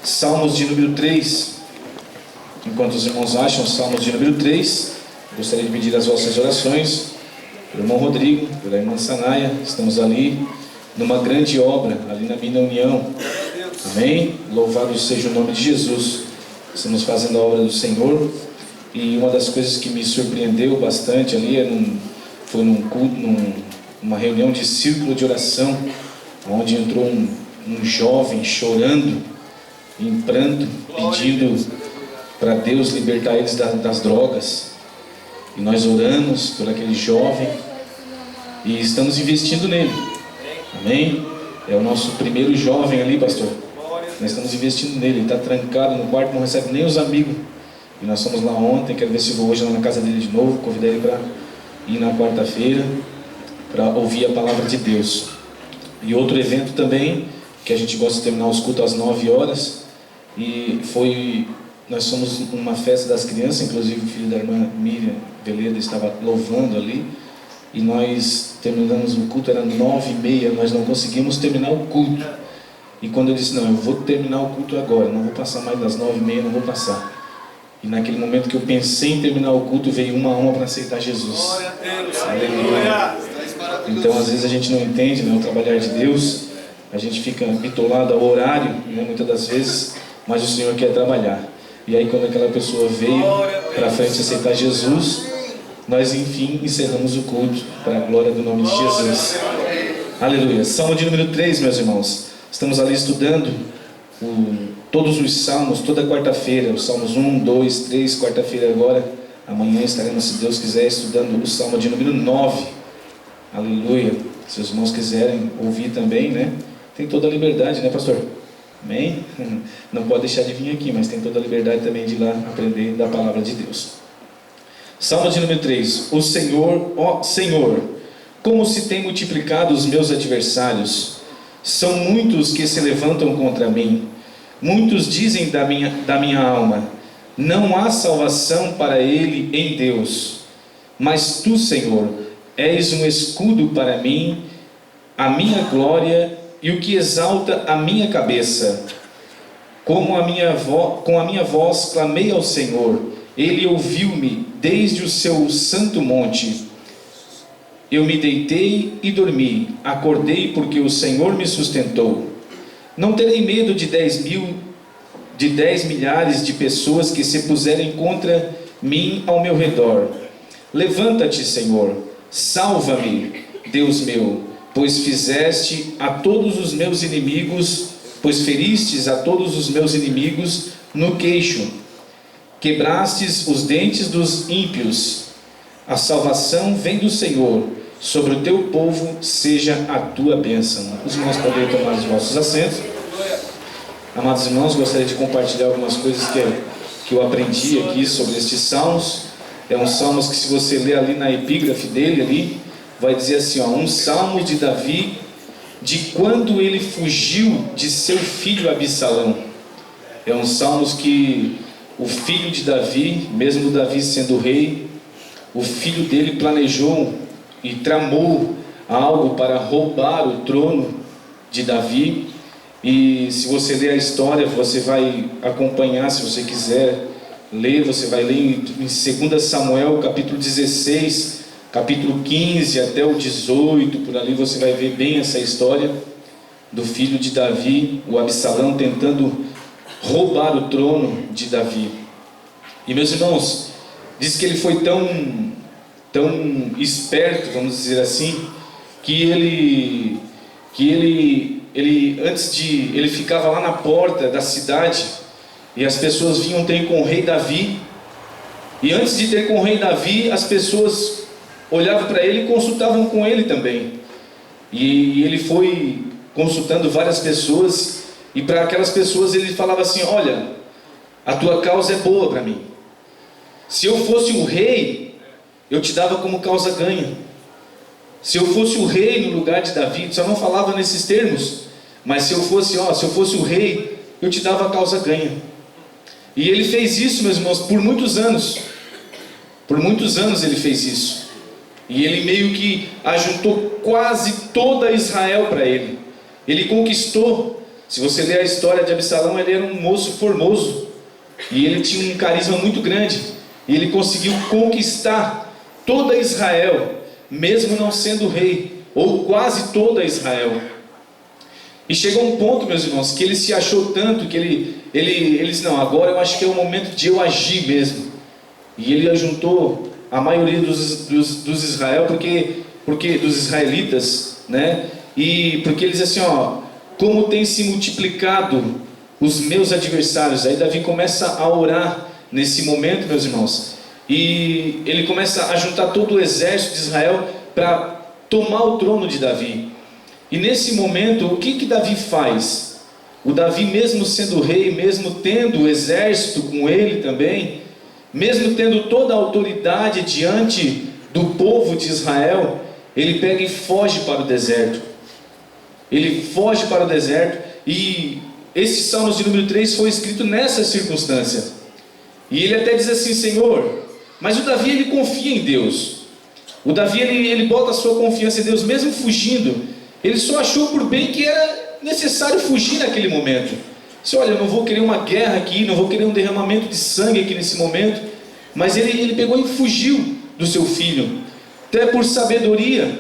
Salmos de número 3. Enquanto os irmãos acham Salmos de número 3, gostaria de pedir as vossas orações pelo irmão Rodrigo, pela irmã Sanaia. Estamos ali numa grande obra, ali na Mina União. Amém? Louvado seja o nome de Jesus. Estamos fazendo a obra do Senhor. E uma das coisas que me surpreendeu bastante ali foi num culto, numa reunião de círculo de oração, onde entrou um jovem chorando, em pranto, pedindo para Deus libertar eles das drogas. E nós oramos por aquele jovem e estamos investindo nele. Amém? É o nosso primeiro jovem ali, pastor. Nós estamos investindo nele. Ele está trancado no quarto, não recebe nem os amigos. E nós fomos lá ontem. Quero ver se vou hoje lá na casa dele de novo. Convidei ele para ir na quarta-feira para ouvir a palavra de Deus. E outro evento também, que a gente gosta de terminar os cultos às 9 horas. E nós fomos numa festa das crianças, inclusive o filho da irmã Miriam Veleda estava louvando ali. E nós terminamos o culto, era 9h30, nós não conseguimos terminar o culto. E quando eu disse, não, eu vou terminar o culto agora, não vou passar mais das 9h30, não vou passar. E naquele momento que eu pensei em terminar o culto, veio uma alma para aceitar Jesus. Aleluia. Então às vezes a gente não entende, né, o trabalhar de Deus, a gente fica bitolado ao horário, né, muitas das vezes, mas o Senhor quer trabalhar. E aí quando aquela pessoa veio para frente aceitar Jesus, nós enfim encerramos o culto para a glória do nome de Jesus. Aleluia. Salmo de número 3, meus irmãos. Estamos ali estudando todos os salmos, toda quarta-feira, os salmos 1, 2, 3, quarta-feira agora. Amanhã estaremos, se Deus quiser, estudando o salmo de número 9. Aleluia. Se os irmãos quiserem ouvir também, né? Tem toda a liberdade, né, pastor? Amém? Não pode deixar de vir aqui, mas tem toda a liberdade também de ir lá aprender da palavra de Deus. Salmo de número 3. O Senhor, ó Senhor, como se tem multiplicado os meus adversários. São muitos que se levantam contra mim. Muitos dizem da minha alma, não há salvação para ele em Deus. Mas tu, Senhor, és um escudo para mim, a minha glória e o que exalta a minha cabeça. Com a minha voz clamei ao Senhor, ele ouviu-me desde o seu santo monte. Eu me deitei e dormi, acordei porque o Senhor me sustentou. Não terei medo de 10 milhares de pessoas que se puserem contra mim ao meu redor. Levanta-te, Senhor, salva-me, Deus meu, pois feristes a todos os meus inimigos no queixo. Quebrastes os dentes dos ímpios. A salvação vem do Senhor, sobre o teu povo seja a tua bênção. Os irmãos podem tomar os vossos assentos. Amados irmãos, gostaria de compartilhar algumas coisas que eu aprendi aqui sobre estes salmos. É um salmos que, se você ler ali na epígrafe dele, ali, vai dizer assim, ó, um salmo de Davi, de quando ele fugiu de seu filho Absalão. É um salmos que o filho de Davi, mesmo Davi sendo rei, o filho dele planejou e tramou algo para roubar o trono de Davi. E se você ler a história, você vai acompanhar, se você quiser ler, você vai ler em 2 Samuel, capítulo 16, capítulo 15 até o 18, por ali você vai ver bem essa história do filho de Davi, o Absalão, tentando roubar o trono de Davi. E meus irmãos, diz que ele foi tão esperto, vamos dizer assim, que ele ficava lá na porta da cidade e as pessoas vinham ter com o rei Davi, e antes de ter com o rei Davi, as pessoas olhavam para ele e consultavam com ele também. E ele foi consultando várias pessoas, e para aquelas pessoas ele falava assim, olha, a tua causa é boa para mim. Se eu fosse o rei, eu te dava como causa ganha. Se eu fosse o rei no lugar de Davi, só não falava nesses termos, mas se eu fosse o rei, eu te dava a causa ganha. E ele fez isso, meus irmãos, por muitos anos. Por muitos anos ele fez isso. E ele meio que ajuntou quase toda Israel para ele. Ele conquistou Se você ler a história de Absalão, ele era um moço formoso, e ele tinha um carisma muito grande, e ele conseguiu conquistar toda Israel, mesmo não sendo rei, ou quase toda Israel. E chegou um ponto, meus irmãos, que ele se achou tanto, que ele disse, não, agora eu acho que é o momento de eu agir mesmo. E ele ajuntou a maioria dos Israel, porque dos israelitas, né? E porque eles assim, ó, como tem se multiplicado os meus adversários. Aí Davi começa a orar nesse momento, meus irmãos, e ele começa a juntar todo o exército de Israel para tomar o trono de Davi. E nesse momento, o que Davi faz? O Davi, mesmo sendo rei, mesmo tendo o exército com ele também, mesmo tendo toda a autoridade diante do povo de Israel, ele pega e foge para o deserto. Ele foge para o deserto, e esse Salmos de número 3 foi escrito nessa circunstância. E ele até diz assim, Senhor, mas o Davi, ele confia em Deus. O Davi, ele bota a sua confiança em Deus, mesmo fugindo. Ele só achou por bem que era necessário fugir naquele momento. Disse, olha, eu não vou querer uma guerra aqui, não vou querer um derramamento de sangue aqui nesse momento. Mas ele pegou e fugiu do seu filho, até por sabedoria.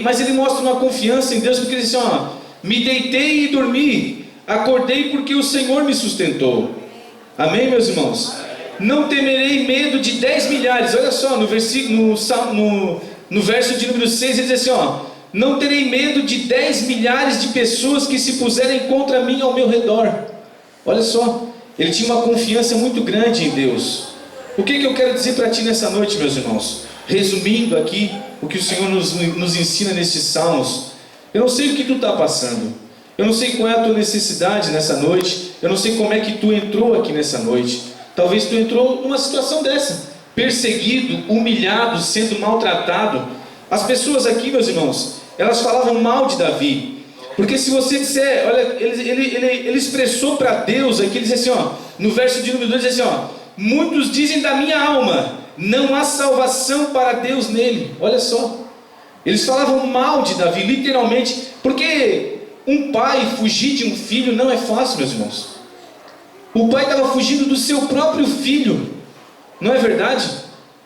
Mas ele mostra uma confiança em Deus, porque ele diz assim, ó, me deitei e dormi, acordei porque o Senhor me sustentou. Amém, meus irmãos? Não temerei medo de 10 milhares. Olha só, no verso de número 6, ele diz assim, ó, não terei medo de 10 milhares de pessoas que se puserem contra mim ao meu redor. Olha só, ele tinha uma confiança muito grande em Deus. O que eu quero dizer para ti nessa noite, meus irmãos? Resumindo aqui o que o Senhor nos ensina nesses salmos. Eu não sei o que tu está passando, eu não sei qual é a tua necessidade nessa noite, eu não sei como é que tu entrou aqui nessa noite. Talvez tu entrou numa situação dessa, perseguido, humilhado, sendo maltratado. As pessoas aqui, meus irmãos, elas falavam mal de Davi, porque se você disser, olha, ele expressou para Deus aqui, ele diz assim, ó, no verso de número 2, diz assim, ó, muitos dizem da minha alma, não há salvação para Deus nele. Olha só, eles falavam mal de Davi, literalmente, porque um pai fugir de um filho não é fácil, meus irmãos. O pai estava fugindo do seu próprio filho, não é verdade?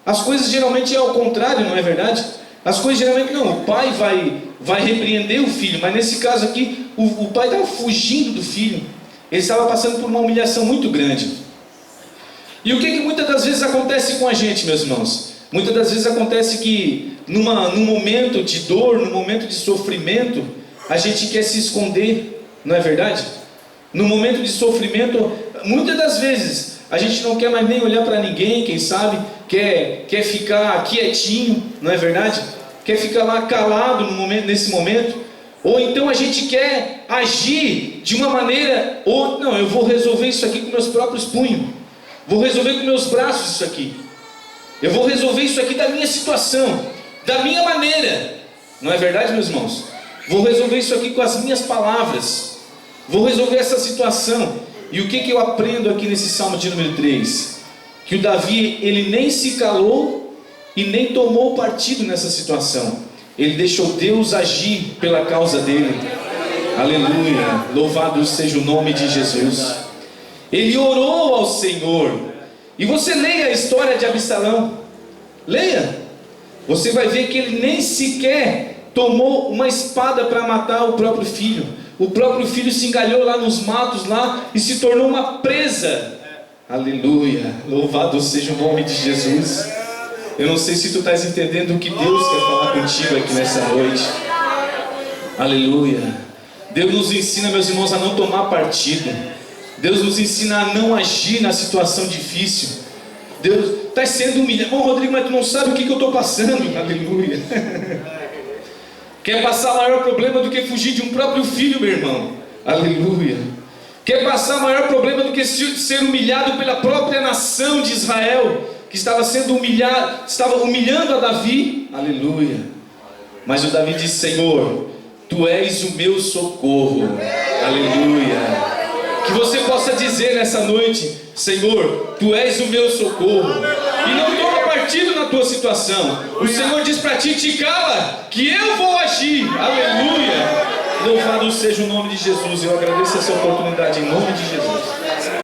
As coisas geralmente é ao contrário, não é verdade? As coisas geralmente não, o pai vai repreender o filho, mas nesse caso aqui, o pai estava fugindo do filho, ele estava passando por uma humilhação muito grande. E o que muitas das vezes acontece com a gente, meus irmãos? Muitas das vezes acontece que num momento de dor, num momento de sofrimento, a gente quer se esconder, não é verdade? No momento de sofrimento, muitas das vezes, a gente não quer mais nem olhar para ninguém, quem sabe, quer ficar quietinho, não é verdade? Quer ficar lá calado nesse momento, ou então a gente quer agir de uma maneira, ou não, eu vou resolver isso aqui com meus próprios punhos, vou resolver com meus braços isso aqui, eu vou resolver isso aqui da minha situação, da minha maneira, não é verdade, meus irmãos? Vou resolver isso aqui com as minhas palavras, vou resolver essa situação. E o que eu aprendo aqui nesse Salmo de número 3? Que o Davi, ele nem se calou e nem tomou partido nessa situação. Ele deixou Deus agir pela causa dele. Aleluia, louvado seja o nome de Jesus. Ele orou ao Senhor. E você leia a história de Absalão, leia, você vai ver que ele nem sequer tomou uma espada para matar o próprio filho. O próprio filho se engalhou lá nos matos lá e se tornou uma presa. Aleluia, louvado seja o nome de Jesus. Eu não sei se tu estás entendendo o que Deus quer falar contigo aqui nessa noite. Aleluia. Deus nos ensina, meus irmãos, a não tomar partido. Deus nos ensina a não agir na situação difícil. Deus está sendo humilhado. Rodrigo, mas tu não sabe o que eu estou passando. Aleluia. Quer passar maior problema do que fugir de um próprio filho, meu irmão? Aleluia. Quer passar maior problema do que ser humilhado pela própria nação de Israel, que estava sendo humilhado, estava humilhando a Davi? Aleluia. Mas o Davi disse: Senhor, tu és o meu socorro. Aleluia. Que você possa dizer nessa noite: Senhor, tu és o meu socorro. E não toma partido na tua situação. O Senhor diz para ti: te cala, que eu vou agir. Aleluia. Louvado seja o nome de Jesus. Eu agradeço essa oportunidade em nome